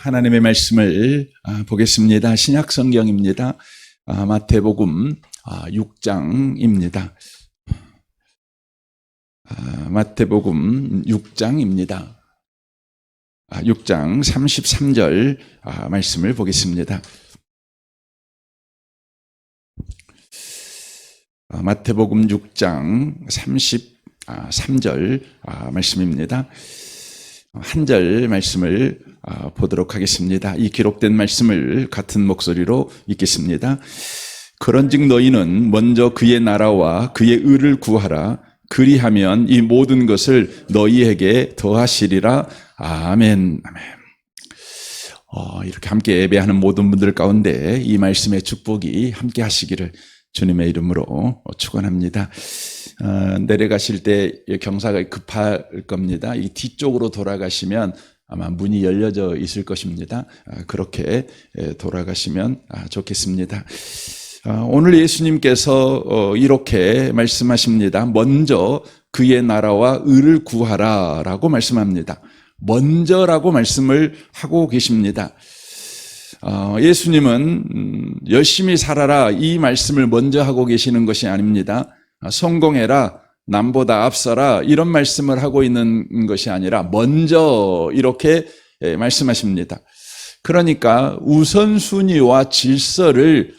하나님의 말씀을 보겠습니다. 신약 성경입니다. 마태복음 6장입니다. 마태복음 6장입니다. 6장 33절 말씀을 보겠습니다. 마태복음 6장 33절 말씀입니다. 한 절 말씀을 보도록 하겠습니다. 이 기록된 말씀을 같은 목소리로 읽겠습니다. 그런즉 너희는 먼저 그의 나라와 그의 의를 구하라. 그리하면 이 모든 것을 너희에게 더하시리라. 아멘. 아멘. 이렇게 함께 예배하는 모든 분들 가운데 이 말씀의 축복이 함께 하시기를 주님의 이름으로 축원합니다. 내려가실 때 경사가 급할 겁니다. 이 뒤쪽으로 돌아가시면 아마 문이 열려져 있을 것입니다. 그렇게 돌아가시면 좋겠습니다. 오늘 예수님께서 이렇게 말씀하십니다. 먼저 그의 나라와 의를 구하라 라고 말씀합니다. 먼저라고 말씀을 하고 계십니다. 예수님은 열심히 살아라 이 말씀을 먼저 하고 계시는 것이 아닙니다. 성공해라, 남보다 앞서라 이런 말씀을 하고 있는 것이 아니라 먼저 이렇게 말씀하십니다. 그러니까 우선순위와 질서를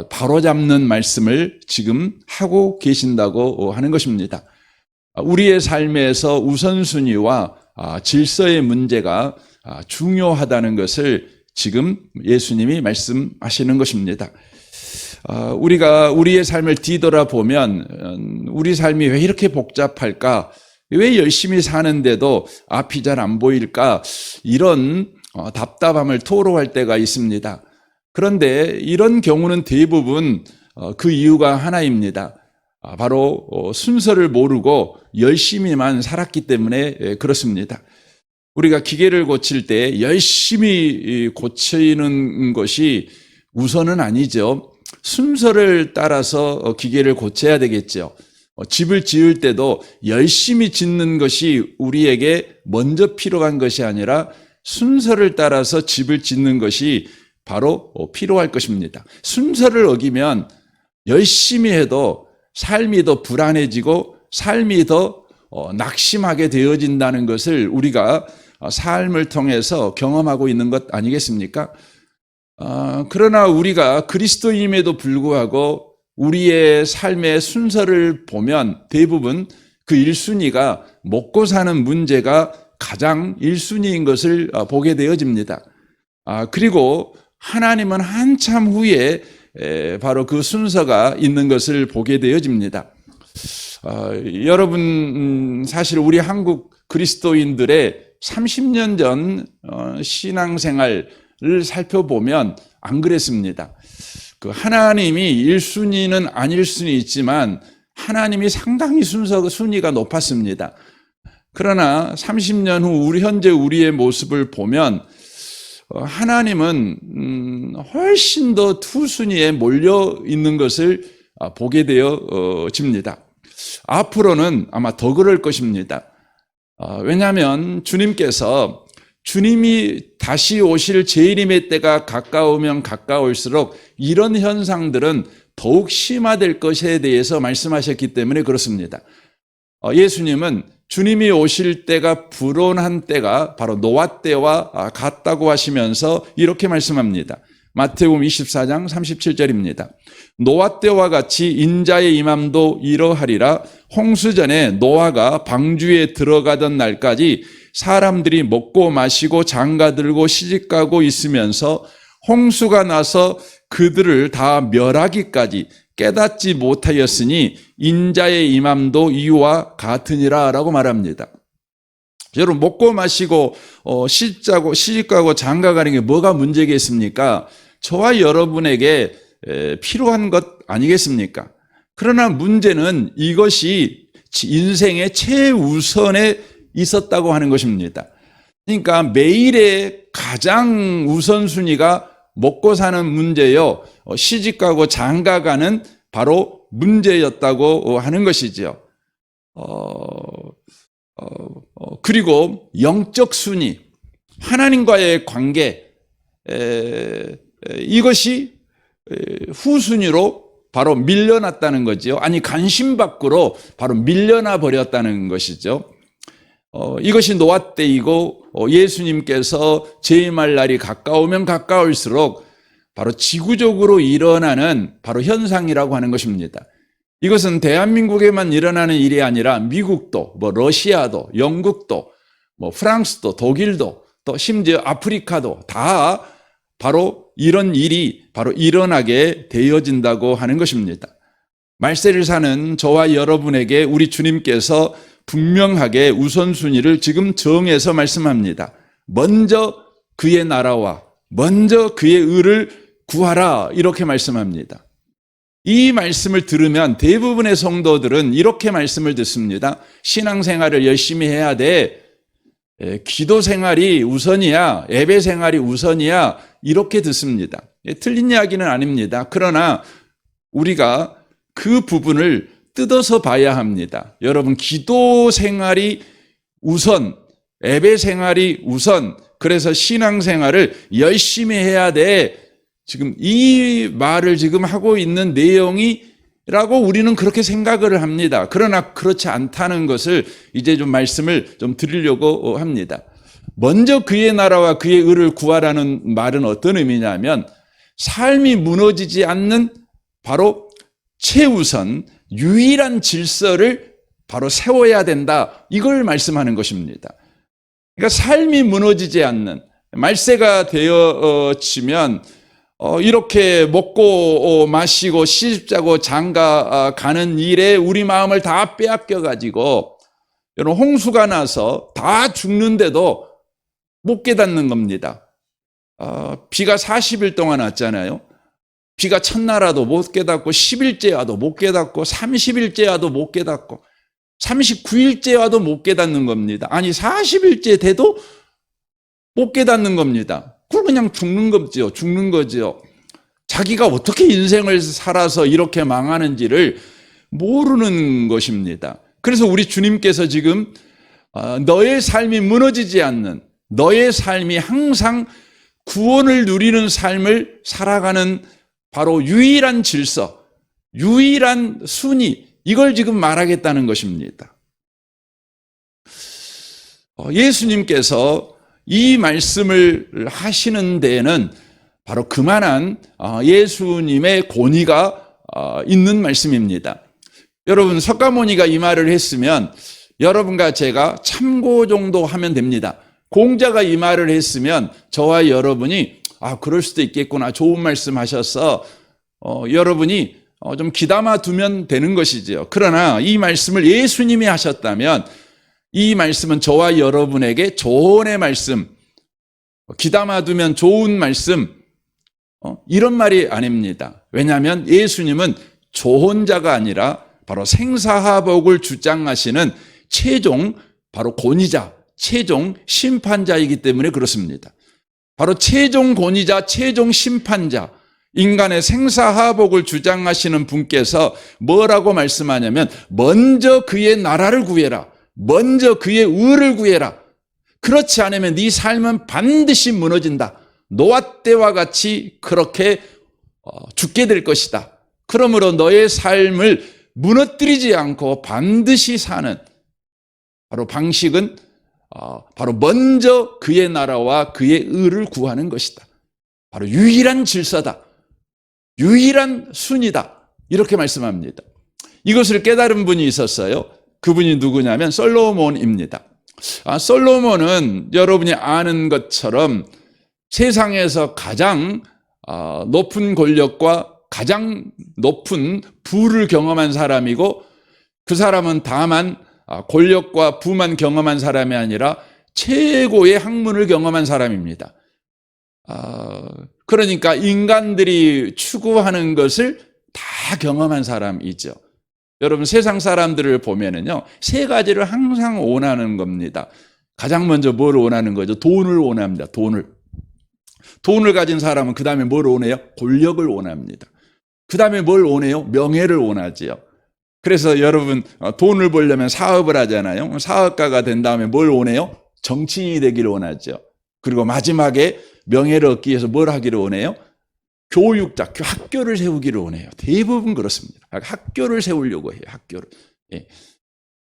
바로잡는 말씀을 지금 하고 계신다고 하는 것입니다. 우리의 삶에서 우선순위와 질서의 문제가 중요하다는 것을 지금 예수님이 말씀하시는 것입니다. 우리가 우리의 삶을 뒤돌아보면 우리 삶이 왜 이렇게 복잡할까? 왜 열심히 사는데도 앞이 잘 안 보일까? 이런 답답함을 토로할 때가 있습니다. 그런데 이런 경우는 대부분 그 이유가 하나입니다. 바로 순서를 모르고 열심히만 살았기 때문에 그렇습니다. 우리가 기계를 고칠 때 열심히 고치는 것이 우선은 아니죠. 순서를 따라서 기계를 고쳐야 되겠죠. 집을 지을 때도 열심히 짓는 것이 우리에게 먼저 필요한 것이 아니라 순서를 따라서 집을 짓는 것이 바로 필요할 것입니다. 순서를 어기면 열심히 해도 삶이 더 불안해지고 삶이 더 낙심하게 되어진다는 것을 우리가 삶을 통해서 경험하고 있는 것 아니겠습니까? 그러나 우리가 그리스도인임에도 불구하고 우리의 삶의 순서를 보면 대부분 그 1순위가 먹고 사는 문제가 가장 1순위인 것을 보게 되어집니다. 그리고 하나님은 한참 후에 바로 그 순서가 있는 것을 보게 되어집니다. 여러분 사실 우리 한국 그리스도인들의 30년 전 신앙생활을 살펴보면 안 그랬습니다. 그 하나님이 1순위는 아닐 수는 있지만 하나님이 상당히 순위가 높았습니다. 그러나 30년 후 현재 우리의 모습을 보면 하나님은 훨씬 더 투순위에 몰려 있는 것을 보게 되어집니다. 앞으로는 아마 더 그럴 것입니다. 왜냐하면 주님이 다시 오실 재림의 때가 가까우면 가까울수록 이런 현상들은 더욱 심화될 것에 대해서 말씀하셨기 때문에 그렇습니다. 예수님은 주님이 오실 때가 불온한 때가 바로 노아 때와 같다고 하시면서 이렇게 말씀합니다. 마태복음 24장 37절입니다. 노아 때와 같이 인자의 임함도 이러하리라. 홍수전에 노아가 방주에 들어가던 날까지 사람들이 먹고 마시고 장가들고 시집가고 있으면서 홍수가 나서 그들을 다 멸하기까지 깨닫지 못하였으니 인자의 임함도 이와 같으니라 라고 말합니다. 여러분 먹고 마시고 시집가고 장가가는 게 뭐가 문제겠습니까? 저와 여러분에게 필요한 것 아니겠습니까? 그러나 문제는 이것이 인생의 최우선에 있었다고 하는 것입니다. 그러니까 매일의 가장 우선순위가 먹고 사는 문제요, 시집가고 장가가는 바로 문제였다고 하는 것이죠. 그리고 영적 순위, 하나님과의 관계, 이것이 후순위로 바로 밀려났다는 거지요. 아니, 관심 밖으로 바로 밀려나 버렸다는 것이죠. 이것이 노아 때이고 예수님께서 재림할 날이 가까우면 가까울수록 바로 지구적으로 일어나는 바로 현상이라고 하는 것입니다. 이것은 대한민국에만 일어나는 일이 아니라 미국도, 러시아도, 영국도, 프랑스도, 독일도, 또 심지어 아프리카도 다 바로 이런 일이 바로 일어나게 되어진다고 하는 것입니다. 말세를 사는 저와 여러분에게 우리 주님께서 분명하게 우선순위를 지금 정해서 말씀합니다. 먼저 그의 나라와 먼저 그의 의를 구하라, 이렇게 말씀합니다. 이 말씀을 들으면 대부분의 성도들은 이렇게 말씀을 듣습니다. 신앙생활을 열심히 해야 돼. 기도 생활이 우선이야. 예배 생활이 우선이야. 이렇게 듣습니다. 틀린 이야기는 아닙니다. 그러나 우리가 그 부분을 뜯어서 봐야 합니다. 여러분, 기도 생활이 우선, 예배 생활이 우선, 그래서 신앙생활을 열심히 해야 돼. 지금 이 말을 지금 하고 있는 내용이라고 우리는 그렇게 생각을 합니다. 그러나 그렇지 않다는 것을 이제 좀 말씀을 좀 드리려고 합니다. 먼저 그의 나라와 그의 의를 구하라는 말은 어떤 의미냐면 삶이 무너지지 않는 바로 최우선, 유일한 질서를 바로 세워야 된다. 이걸 말씀하는 것입니다. 그러니까 삶이 무너지지 않는, 말세가 되어지면 이렇게 먹고 마시고 시집자고 장가 가는 일에 우리 마음을 다 빼앗겨 가지고 여러분, 홍수가 나서 다 죽는데도 못 깨닫는 겁니다. 비가 40일 동안 왔잖아요. 비가 첫날 와도 못 깨닫고 10일째 와도 못 깨닫고 30일째 와도 못 깨닫고 39일째 와도 못 깨닫는 겁니다. 아니, 40일째 돼도 못 깨닫는 겁니다. 그걸 그냥 죽는 거지요. 죽는 거지요. 자기가 어떻게 인생을 살아서 이렇게 망하는지를 모르는 것입니다. 그래서 우리 주님께서 지금 너의 삶이 무너지지 않는, 너의 삶이 항상 구원을 누리는 삶을 살아가는 바로 유일한 질서, 유일한 순위, 이걸 지금 말하겠다는 것입니다. 예수님께서 이 말씀을 하시는 데에는 바로 그만한 예수님의 권위가 있는 말씀입니다. 여러분, 석가모니가 이 말을 했으면 여러분과 제가 참고 정도 하면 됩니다. 공자가 이 말을 했으면 저와 여러분이 그럴 수도 있겠구나, 좋은 말씀 하셔서 여러분이 좀 귀담아 두면 되는 것이죠. 그러나 이 말씀을 예수님이 하셨다면 이 말씀은 저와 여러분에게 조언의 말씀, 귀담아 두면 좋은 말씀, 이런 말이 아닙니다. 왜냐하면 예수님은 조언자가 아니라 바로 생사화복을 주장하시는 최종 바로 권위자, 최종 심판자이기 때문에 그렇습니다. 바로 최종 권위자, 최종 심판자, 인간의 생사화복을 주장하시는 분께서 뭐라고 말씀하냐면 먼저 그의 나라를 구해라. 먼저 그의 의를 구해라. 그렇지 않으면 네 삶은 반드시 무너진다. 노아 때와 같이 그렇게 죽게 될 것이다. 그러므로 너의 삶을 무너뜨리지 않고 반드시 사는 바로 방식은 바로 먼저 그의 나라와 그의 의를 구하는 것이다. 바로 유일한 질서다. 유일한 순위다. 이렇게 말씀합니다. 이것을 깨달은 분이 있었어요. 그분이 누구냐면 솔로몬입니다. 솔로몬은 여러분이 아는 것처럼 세상에서 가장 높은 권력과 가장 높은 부를 경험한 사람이고, 그 사람은 다만 권력과 부만 경험한 사람이 아니라 최고의 학문을 경험한 사람입니다. 그러니까 인간들이 추구하는 것을 다 경험한 사람이죠. 여러분, 세상 사람들을 보면은요, 세 가지를 항상 원하는 겁니다. 가장 먼저 뭘 원하는 거죠? 돈을 원합니다. 돈을 가진 사람은 그 다음에 뭘 원해요? 권력을 원합니다. 그 다음에 뭘 원해요? 명예를 원하지요. 그래서 여러분, 돈을 벌려면 사업을 하잖아요. 사업가가 된 다음에 뭘 원해요? 정치인이 되기를 원하죠. 그리고 마지막에 명예를 얻기 위해서 뭘 하기를 원해요? 교육자, 학교를 세우기를 원해요. 대부분 그렇습니다. 학교를 세우려고 해요. 학교를. 예.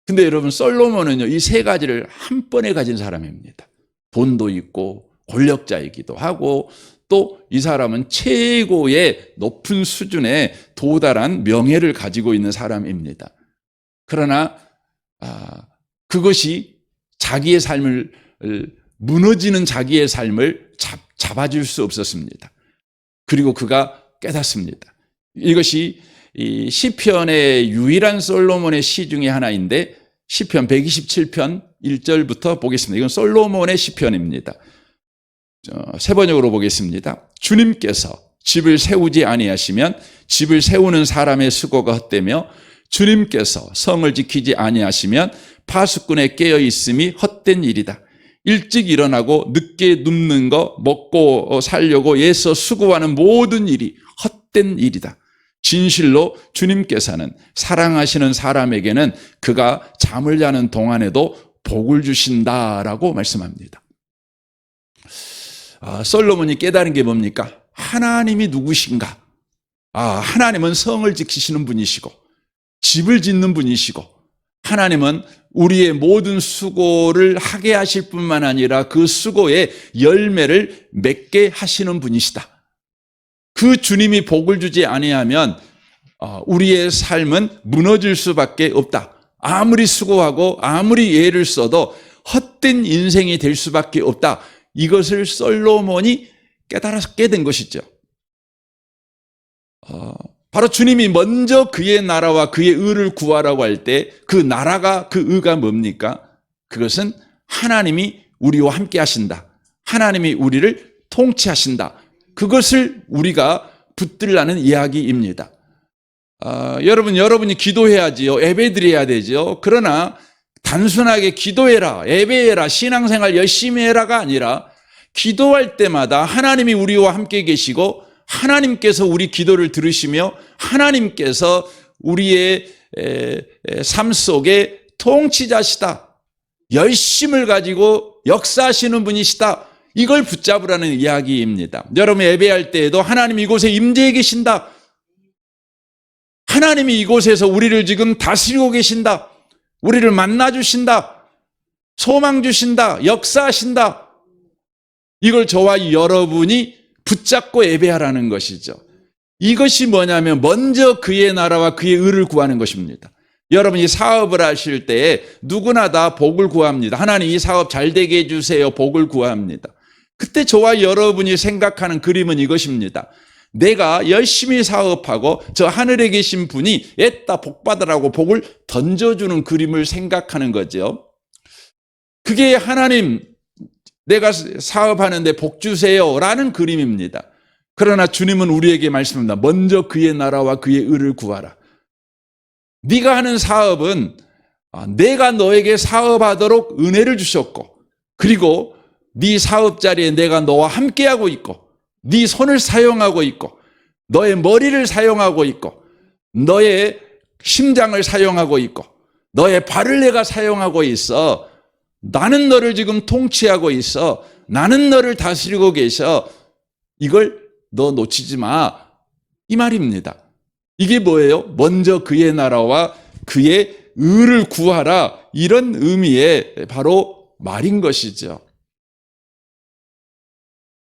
근데 여러분 솔로몬은요, 이 세 가지를 한 번에 가진 사람입니다. 돈도 있고 권력자이기도 하고 또 이 사람은 최고의 높은 수준에 도달한 명예를 가지고 있는 사람입니다. 그러나 그것이 자기의 삶을 무너지는 자기의 삶을 잡아줄 수 없었습니다. 그리고 그가 깨닫습니다. 이것이 이 시편의 유일한 솔로몬의 시 중에 하나인데 시편 127편 1절부터 보겠습니다. 이건 솔로몬의 시편입니다. 세 번역으로 보겠습니다. 주님께서 집을 세우지 아니하시면 집을 세우는 사람의 수고가 헛되며 주님께서 성을 지키지 아니하시면 파수꾼의 깨어 있음이 헛된 일이다. 일찍 일어나고 늦게 눕는 거 먹고 살려고 애써 수고하는 모든 일이 헛된 일이다. 진실로 주님께서는 사랑하시는 사람에게는 그가 잠을 자는 동안에도 복을 주신다라고 말씀합니다. 솔로몬이 깨달은 게 뭡니까? 하나님이 누구신가? 하나님은 성을 지키시는 분이시고 집을 짓는 분이시고 하나님은 우리의 모든 수고를 하게 하실 뿐만 아니라 그 수고의 열매를 맺게 하시는 분이시다. 그 주님이 복을 주지 아니하면 우리의 삶은 무너질 수밖에 없다. 아무리 수고하고 아무리 애를 써도 헛된 인생이 될 수밖에 없다. 이것을 솔로몬이 깨달았게 된 것이죠. 바로 주님이 먼저 그의 나라와 그의 의를 구하라고 할 때 그 나라가 그 의가 뭡니까? 그것은 하나님이 우리와 함께 하신다. 하나님이 우리를 통치하신다. 그것을 우리가 붙들라는 이야기입니다. 여러분이 기도해야지요. 예배드려야 되죠. 그러나 단순하게 기도해라, 예배해라, 신앙생활 열심히 해라가 아니라 기도할 때마다 하나님이 우리와 함께 계시고 하나님께서 우리 기도를 들으시며 하나님께서 우리의 삶 속에 통치자시다. 열심을 가지고 역사하시는 분이시다. 이걸 붙잡으라는 이야기입니다. 여러분 예배할 때에도 하나님 이곳에 임재해 계신다. 하나님이 이곳에서 우리를 지금 다스리고 계신다. 우리를 만나주신다. 소망 주신다. 역사하신다. 이걸 저와 여러분이 붙잡고 예배하라는 것이죠. 이것이 뭐냐면 먼저 그의 나라와 그의 의를 구하는 것입니다. 여러분이 사업을 하실 때 누구나 다 복을 구합니다. 하나님 이 사업 잘 되게 해주세요. 복을 구합니다. 그때 저와 여러분이 생각하는 그림은 이것입니다. 내가 열심히 사업하고 저 하늘에 계신 분이 애따 복 받으라고 복을 던져주는 그림을 생각하는 거죠. 그게 하나님 내가 사업하는데 복 주세요 라는 그림입니다. 그러나 주님은 우리에게 말씀합니다. 먼저 그의 나라와 그의 의를 구하라. 네가 하는 사업은 내가 너에게 사업하도록 은혜를 주셨고 그리고 네 사업 자리에 내가 너와 함께하고 있고 네 손을 사용하고 있고 너의 머리를 사용하고 있고 너의 심장을 사용하고 있고 너의 발을 내가 사용하고 있어. 나는 너를 지금 통치하고 있어. 나는 너를 다스리고 계셔. 이걸 너 놓치지 마. 이 말입니다. 이게 뭐예요? 먼저 그의 나라와 그의 의를 구하라. 이런 의미의 바로 말인 것이죠.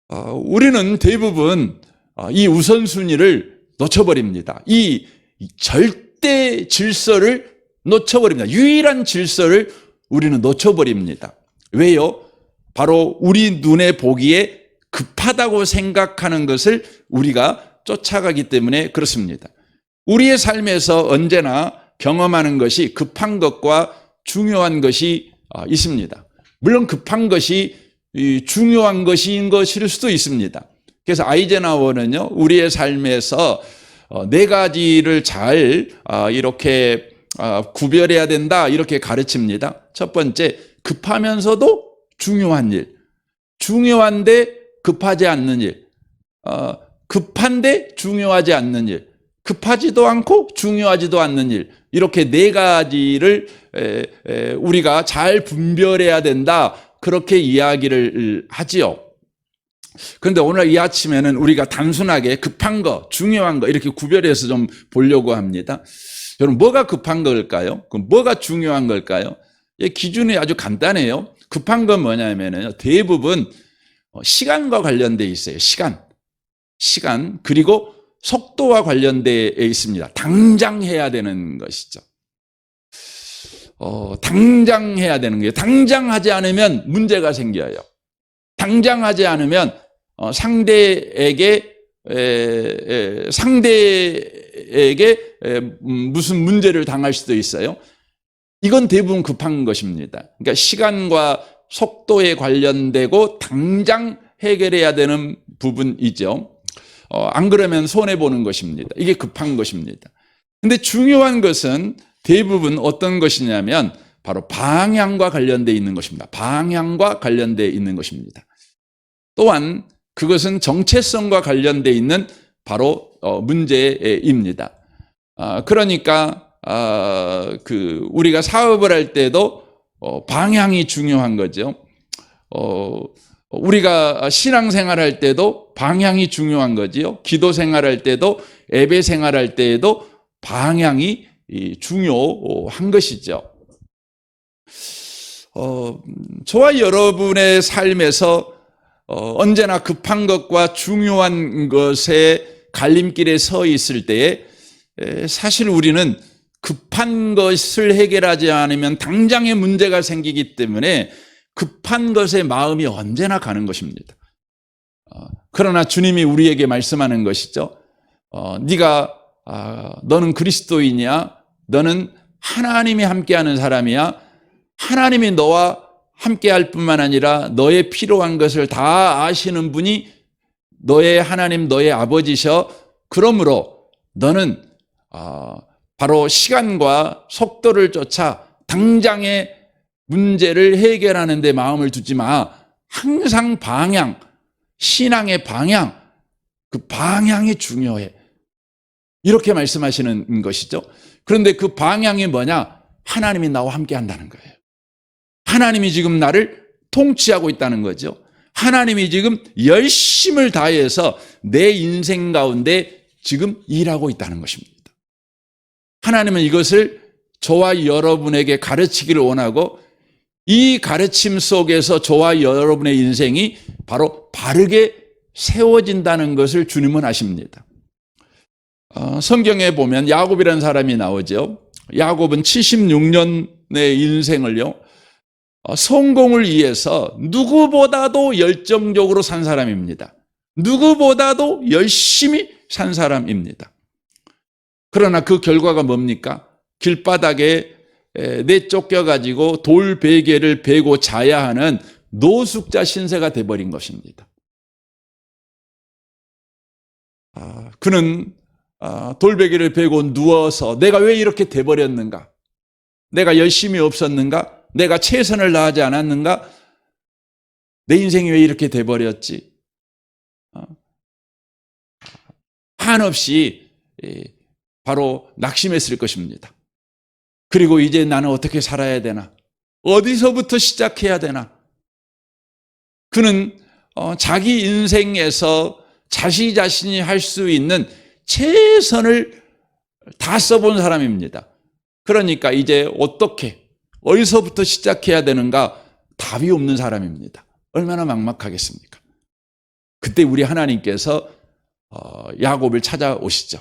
우리는 대부분 이 우선순위를 놓쳐버립니다. 이 절대 질서를 놓쳐버립니다. 유일한 질서를 우리는 놓쳐버립니다. 왜요? 바로 우리 눈에 보기에 급하다고 생각하는 것을 우리가 쫓아가기 때문에 그렇습니다. 우리의 삶에서 언제나 경험하는 것이 급한 것과 중요한 것이 있습니다. 물론 급한 것이 중요한 것인 것일 수도 있습니다. 그래서 아이젠하워는요, 우리의 삶에서 네 가지를 잘 이렇게 구별해야 된다 이렇게 가르칩니다. 첫 번째, 급하면서도 중요한 일, 중요한데 급하지 않는 일, 급한데 중요하지 않는 일, 급하지도 않고 중요하지도 않는 일, 이렇게 네 가지를 우리가 잘 분별해야 된다. 그렇게 이야기를 하지요. 그런데 오늘 이 아침에는 우리가 단순하게 급한 거, 중요한 거 이렇게 구별해서 좀 보려고 합니다. 여러분, 뭐가 급한 걸까요? 그럼 뭐가 중요한 걸까요? 이 기준이 아주 간단해요. 급한 건 뭐냐면요, 대부분 시간과 관련돼 있어요. 시간 그리고 속도와 관련돼 있습니다. 당장 해야 되는 것이죠. 당장 해야 되는 거예요. 당장 하지 않으면 문제가 생겨요. 당장 하지 않으면 상대에게 무슨 문제를 당할 수도 있어요. 이건 대부분 급한 것입니다. 그러니까 시간과 속도에 관련되고 당장 해결해야 되는 부분이죠. 안 그러면 손해보는 것입니다. 이게 급한 것입니다. 근데 중요한 것은 대부분 어떤 것이냐면 바로 방향과 관련되어 있는 것입니다. 방향과 관련되어 있는 것입니다. 또한 그것은 정체성과 관련되어 있는 바로 문제입니다. 그러니까 우리가 사업을 할 때도 방향이 중요한 거죠. 우리가 신앙생활 할 때도 방향이 중요한 거지요. 기도 생활할 때도, 예배 생활할 때에도 방향이 중요한 것이죠. 저와 여러분의 삶에서 언제나 급한 것과 중요한 것의 갈림길에 서 있을 때에 사실 우리는 급한 것을 해결하지 않으면 당장의 문제가 생기기 때문에 급한 것에 마음이 언제나 가는 것입니다. 그러나 주님이 우리에게 말씀하는 것이죠. 너는 그리스도이냐? 너는 하나님이 함께하는 사람이야? 하나님이 너와 함께할 뿐만 아니라 너의 필요한 것을 다 아시는 분이 너의 하나님, 너의 아버지셔. 그러므로 너는 바로 시간과 속도를 쫓아 당장의 문제를 해결하는 데 마음을 두지 마. 항상 방향, 신앙의 방향, 그 방향이 중요해. 이렇게 말씀하시는 것이죠. 그런데 그 방향이 뭐냐? 하나님이 나와 함께 한다는 거예요. 하나님이 지금 나를 통치하고 있다는 거죠. 하나님이 지금 열심을 다해서 내 인생 가운데 지금 일하고 있다는 것입니다. 하나님은 이것을 저와 여러분에게 가르치기를 원하고 이 가르침 속에서 저와 여러분의 인생이 바로 바르게 세워진다는 것을 주님은 아십니다. 성경에 보면 야곱이라는 사람이 나오죠. 야곱은 76년의 인생을요, 성공을 위해서 누구보다도 열정적으로 산 사람입니다. 누구보다도 열심히 산 사람입니다. 그러나 그 결과가 뭡니까? 길바닥에 내쫓겨가지고 돌 베개를 베고 자야 하는 노숙자 신세가 돼버린 것입니다. 그는 돌베개를 베고 누워서 내가 왜 이렇게 돼버렸는가? 내가 열심히 없었는가? 내가 최선을 다하지 않았는가? 내 인생이 왜 이렇게 돼버렸지? 한없이 바로 낙심했을 것입니다. 그리고 이제 나는 어떻게 살아야 되나? 어디서부터 시작해야 되나? 그는 자기 인생에서 자신이 할 수 있는 최선을 다 써본 사람입니다. 그러니까 이제 어디서부터 시작해야 되는가? 답이 없는 사람입니다. 얼마나 막막하겠습니까? 그때 우리 하나님께서 야곱을 찾아오시죠.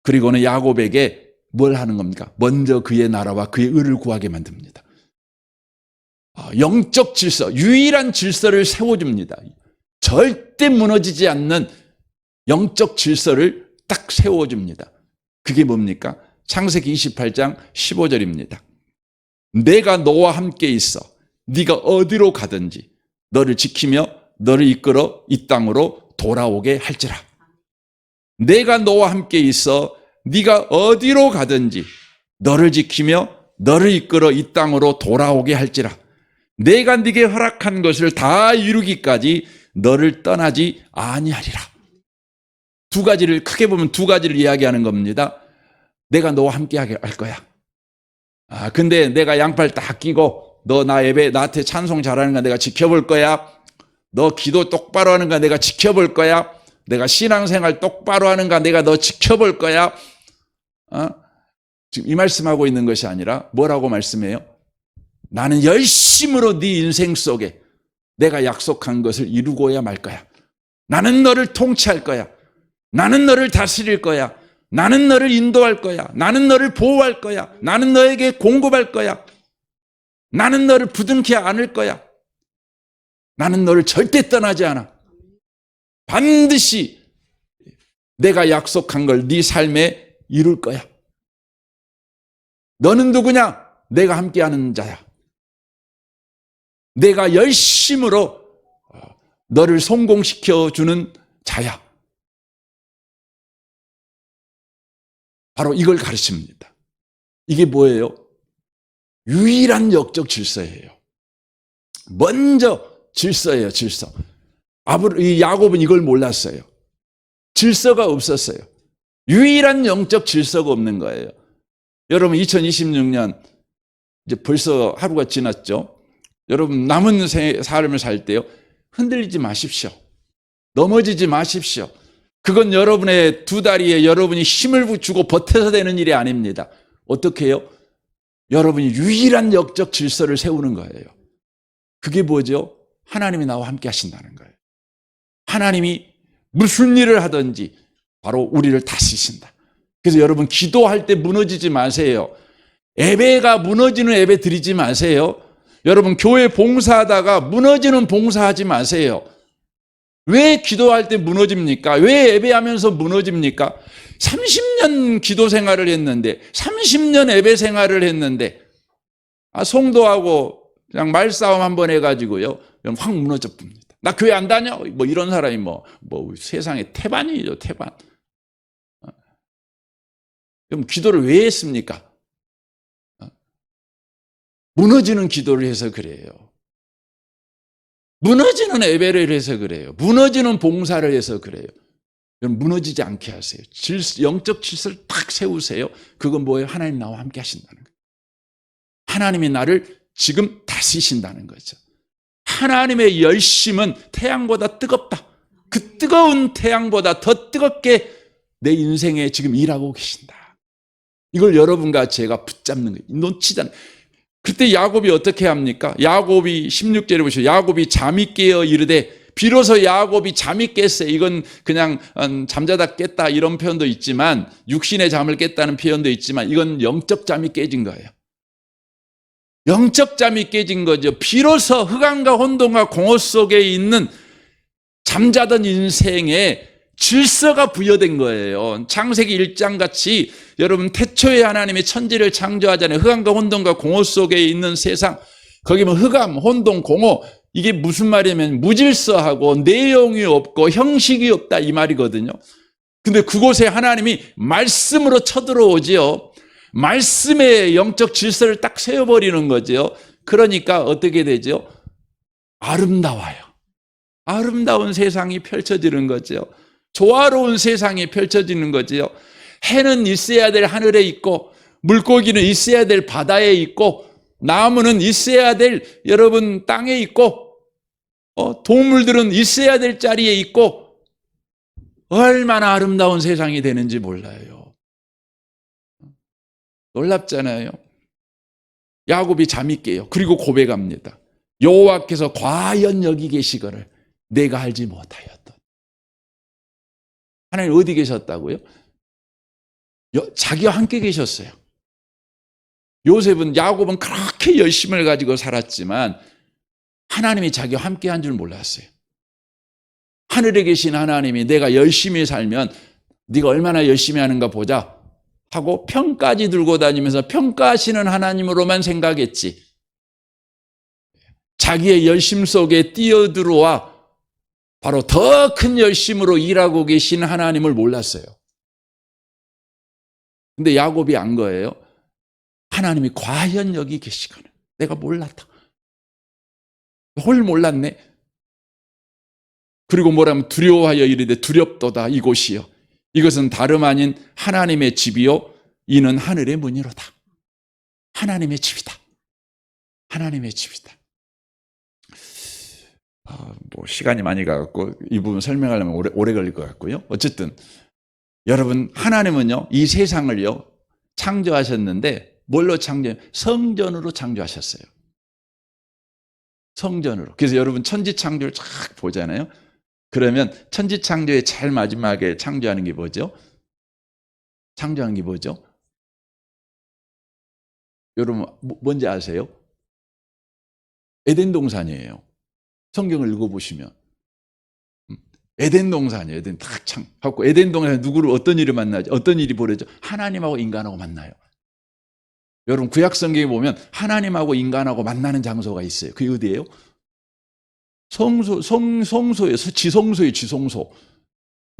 그리고는 야곱에게 뭘 하는 겁니까? 먼저 그의 나라와 그의 의를 구하게 만듭니다. 영적 질서, 유일한 질서를 세워줍니다. 절대 무너지지 않는 영적 질서를 딱 세워줍니다. 그게 뭡니까? 창세기 28장 15절입니다. 내가 너와 함께 있어 네가 어디로 가든지 너를 지키며 너를 이끌어 이 땅으로 돌아오게 할지라. 내가 너와 함께 있어 네가 어디로 가든지 너를 지키며 너를 이끌어 이 땅으로 돌아오게 할지라. 내가 네게 허락한 것을 다 이루기까지 너를 떠나지 아니하리라. 두 가지를, 크게 보면 두 가지를 이야기하는 겁니다. 내가 너와 함께 할 거야. 근데 내가 양팔 딱 끼고 너 나 예배 나한테 찬송 잘하는 거 내가 지켜볼 거야. 너 기도 똑바로 하는 거 내가 지켜볼 거야. 내가 신앙생활 똑바로 하는 거 내가 너 지켜볼 거야. 지금 이 말씀하고 있는 것이 아니라 뭐라고 말씀해요? 나는 열심으로 네 인생 속에 내가 약속한 것을 이루고야 말 거야. 나는 너를 통치할 거야. 나는 너를 다스릴 거야. 나는 너를 인도할 거야. 나는 너를 보호할 거야. 나는 너에게 공급할 거야. 나는 너를 부둥켜 안을 거야. 나는 너를 절대 떠나지 않아. 반드시 내가 약속한 걸 네 삶에 이룰 거야. 너는 누구냐? 내가 함께하는 자야. 내가 열심으로 너를 성공시켜주는 자야. 바로 이걸 가르칩니다. 이게 뭐예요? 유일한 영적 질서예요. 먼저 질서예요, 질서. 이 야곱은 이걸 몰랐어요. 질서가 없었어요. 유일한 영적 질서가 없는 거예요. 여러분 2026년 이제 벌써 하루가 지났죠. 여러분 남은 삶을 살 때요. 흔들리지 마십시오. 넘어지지 마십시오. 그건 여러분의 두 다리에 여러분이 힘을 붙이고 버텨서 되는 일이 아닙니다. 어떻게 해요? 여러분이 유일한 영적 질서를 세우는 거예요. 그게 뭐죠? 하나님이 나와 함께 하신다는 거예요. 하나님이 무슨 일을 하든지 바로 우리를 다스리신다. 그래서 여러분 기도할 때 무너지지 마세요. 예배가 무너지는 예배 드리지 마세요. 여러분 교회 봉사하다가 무너지는 봉사하지 마세요. 왜 기도할 때 무너집니까? 왜 예배하면서 무너집니까? 30년 기도 생활을 했는데 30년 예배 생활을 했는데 성도하고 그냥 말싸움 한번 해가지고요 확 무너져 봅니다. 나 교회 안 다녀? 뭐 이런 사람이 뭐 세상에 태반이죠, 태반. 그럼 기도를 왜 했습니까? 무너지는 기도를 해서 그래요. 무너지는 예배를 해서 그래요. 무너지는 봉사를 해서 그래요. 여러분 무너지지 않게 하세요. 영적 질서를 딱 세우세요. 그건 뭐예요? 하나님 나와 함께 하신다는 거예요. 하나님이 나를 지금 다스리신다는 거죠. 하나님의 열심은 태양보다 뜨겁다. 그 뜨거운 태양보다 더 뜨겁게 내 인생에 지금 일하고 계신다. 이걸 여러분과 제가 붙잡는 거예요. 놓치지 않아요. 그때 야곱이 어떻게 합니까? 야곱이 16절에 보시죠. 야곱이 잠이 깨어 이르되 비로소 야곱이 잠이 깼어요. 이건 그냥 잠자다 깼다 이런 표현도 있지만 육신의 잠을 깼다는 표현도 있지만 이건 영적 잠이 깨진 거예요. 영적 잠이 깨진 거죠. 비로소 흑암과 혼돈과 공허 속에 있는 잠자던 인생에 질서가 부여된 거예요. 창세기 1장 같이 여러분 태초에 하나님이 천지를 창조하잖아요. 흑암과 혼돈과 공허 속에 있는 세상. 거기 뭐 흑암, 혼돈, 공허 이게 무슨 말이냐면 무질서하고 내용이 없고 형식이 없다 이 말이거든요. 근데 그곳에 하나님이 말씀으로 쳐들어오지요. 말씀의 영적 질서를 딱 세워버리는 거죠. 그러니까 어떻게 되죠? 아름다워요. 아름다운 세상이 펼쳐지는 거죠. 조화로운 세상이 펼쳐지는 거죠. 해는 있어야 될 하늘에 있고 물고기는 있어야 될 바다에 있고 나무는 있어야 될 여러분 땅에 있고 동물들은 있어야 될 자리에 있고 얼마나 아름다운 세상이 되는지 몰라요. 놀랍잖아요. 야곱이 잠이 깨요. 그리고 고백합니다. 여호와께서 과연 여기 계시거늘 내가 알지 못하였던. 하나님 어디 계셨다고요? 자기와 함께 계셨어요. 야곱은 그렇게 열심을 가지고 살았지만 하나님이 자기와 함께 한 줄 몰랐어요. 하늘에 계신 하나님이 내가 열심히 살면 네가 얼마나 열심히 하는가 보자 하고 평까지 들고 다니면서 평가하시는 하나님으로만 생각했지. 자기의 열심 속에 뛰어들어와 바로 더 큰 열심으로 일하고 계신 하나님을 몰랐어요. 근데 야곱이 안 거예요. 하나님이 과연 여기 계시거늘 내가 몰랐다. 홀 몰랐네. 그리고 뭐라면 두려워하여 이르되 두렵도다 이곳이요. 이것은 다름 아닌 하나님의 집이요 이는 하늘의 문이로다. 하나님의 집이다. 하나님의 집이다. 뭐 시간이 많이 가갖고 이 부분 설명하려면 오래 걸릴 것 같고요. 어쨌든 여러분, 하나님은요 이 세상을요 창조하셨는데 뭘로 성전으로 창조하셨어요. 성전으로. 그래서 여러분 천지창조를 쫙 보잖아요. 그러면 천지창조의 제일 마지막에 창조하는 게 뭐죠? 창조하는 게 뭐죠? 여러분 뭔지 아세요? 에덴 동산이에요. 성경을 읽어보시면 에덴 동산이에요. 에덴 딱 창 갖고 에덴 동산에 누구를 어떤 일을 만나죠? 어떤 일이 벌어져? 하나님하고 인간하고 만나요. 여러분 구약 성경에 보면 하나님하고 인간하고 만나는 장소가 있어요. 그게 어디예요? 성소예요. 지성소.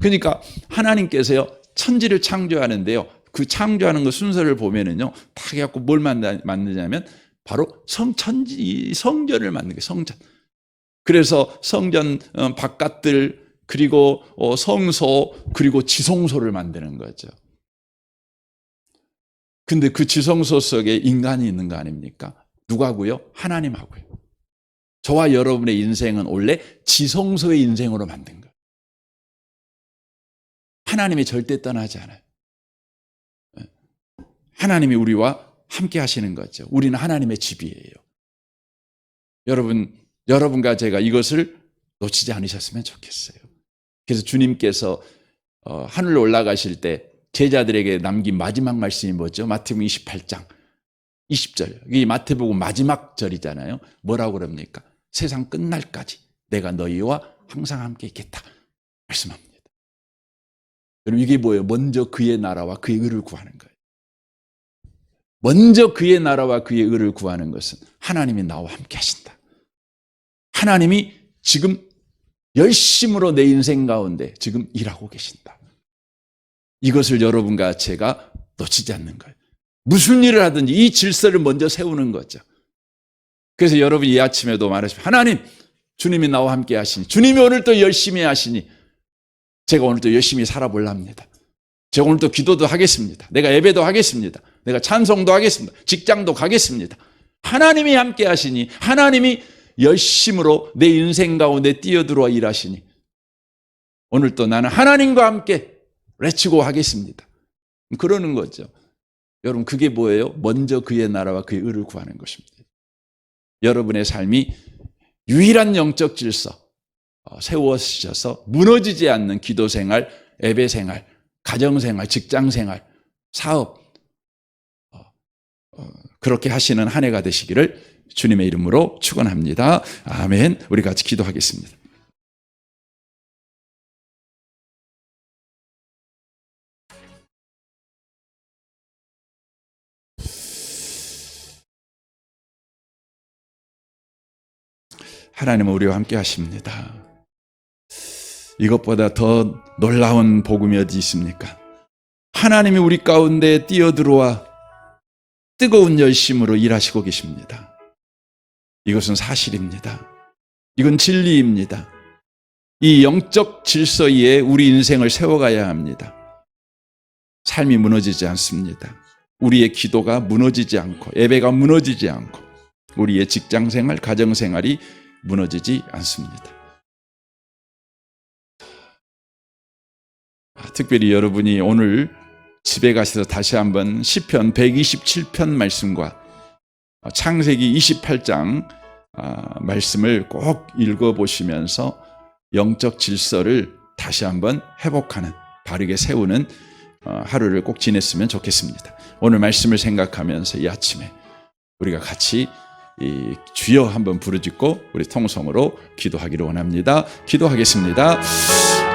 그러니까 하나님께서요 천지를 창조하는데요. 그 창조하는 그 순서를 보면은요, 다 해갖고 뭘 만드냐면 바로 성전을 만드는 거예요. 성전. 그래서 성전 바깥들 그리고 성소 그리고 지성소를 만드는 거죠. 근데 그 지성소 속에 인간이 있는 거 아닙니까? 누가고요? 하나님하고요. 저와 여러분의 인생은 원래 지성소의 인생으로 만든 거예요. 하나님이 절대 떠나지 않아요. 하나님이 우리와 함께 하시는 거죠. 우리는 하나님의 집이에요. 여러분과 제가 이것을 놓치지 않으셨으면 좋겠어요. 그래서 주님께서 하늘로 올라가실 때 제자들에게 남긴 마지막 말씀이 뭐죠? 마태복음 28장 20절. 이 마태복음 마지막 절이잖아요. 뭐라고 그럽니까? 세상 끝날까지 내가 너희와 항상 함께 있겠다 말씀합니다. 여러분 이게 뭐예요? 먼저 그의 나라와 그의 의를 구하는 거예요. 먼저 그의 나라와 그의 의를 구하는 것은 하나님이 나와 함께 하신다. 하나님이 지금 열심으로 내 인생 가운데 지금 일하고 계신다. 이것을 여러분과 제가 놓치지 않는 거예요. 무슨 일을 하든지 이 질서를 먼저 세우는 거죠. 그래서 여러분이 이 아침에도 말하시면 하나님, 주님이 나와 함께 하시니 주님이 오늘 또 열심히 하시니 제가 오늘 또 열심히 살아보랍니다. 제가 오늘 또 기도도 하겠습니다. 내가 예배도 하겠습니다. 내가 찬송도 하겠습니다. 직장도 가겠습니다. 하나님이 함께 하시니 하나님이 열심으로 내 인생 가운데 뛰어들어와 일하시니 오늘 또 나는 하나님과 함께 외치고 하겠습니다. 그러는 거죠. 여러분 그게 뭐예요? 먼저 그의 나라와 그의 의를 구하는 것입니다. 여러분의 삶이 유일한 영적 질서 세워주셔서 무너지지 않는 기도 생활, 예배 생활, 가정 생활, 직장 생활, 사업 그렇게 하시는 한 해가 되시기를 주님의 이름으로 축원합니다. 아멘. 우리 같이 기도하겠습니다. 하나님은 우리와 함께 하십니다. 이것보다 더 놀라운 복음이 어디 있습니까? 하나님이 우리 가운데 뛰어들어와 뜨거운 열심으로 일하시고 계십니다. 이것은 사실입니다. 이건 진리입니다. 이 영적 질서 위에 우리 인생을 세워가야 합니다. 삶이 무너지지 않습니다. 우리의 기도가 무너지지 않고 예배가 무너지지 않고 우리의 직장생활, 가정생활이 무너지지 않습니다. 특별히 여러분이 오늘 집에 가셔서 다시 한번 시편 127편 말씀과 창세기 28장 말씀을 꼭 읽어보시면서 영적 질서를 다시 한번 회복하는, 바르게 세우는 하루를 꼭 지냈으면 좋겠습니다. 오늘 말씀을 생각하면서 이 아침에 우리가 같이 이 주여 한번 부르짖고 우리 통성으로 기도하기를 원합니다. 기도하겠습니다.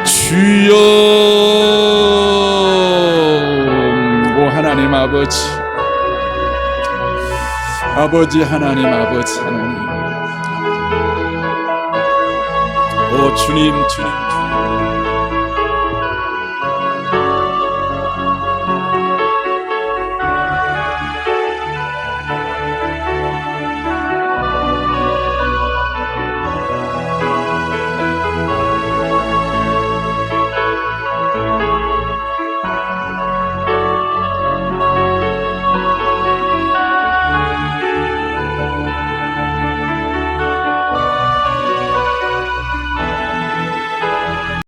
주여, 오 하나님 아버지, 아버지 하나님, 아버지 하나님, 오 주님, 주님, 주님.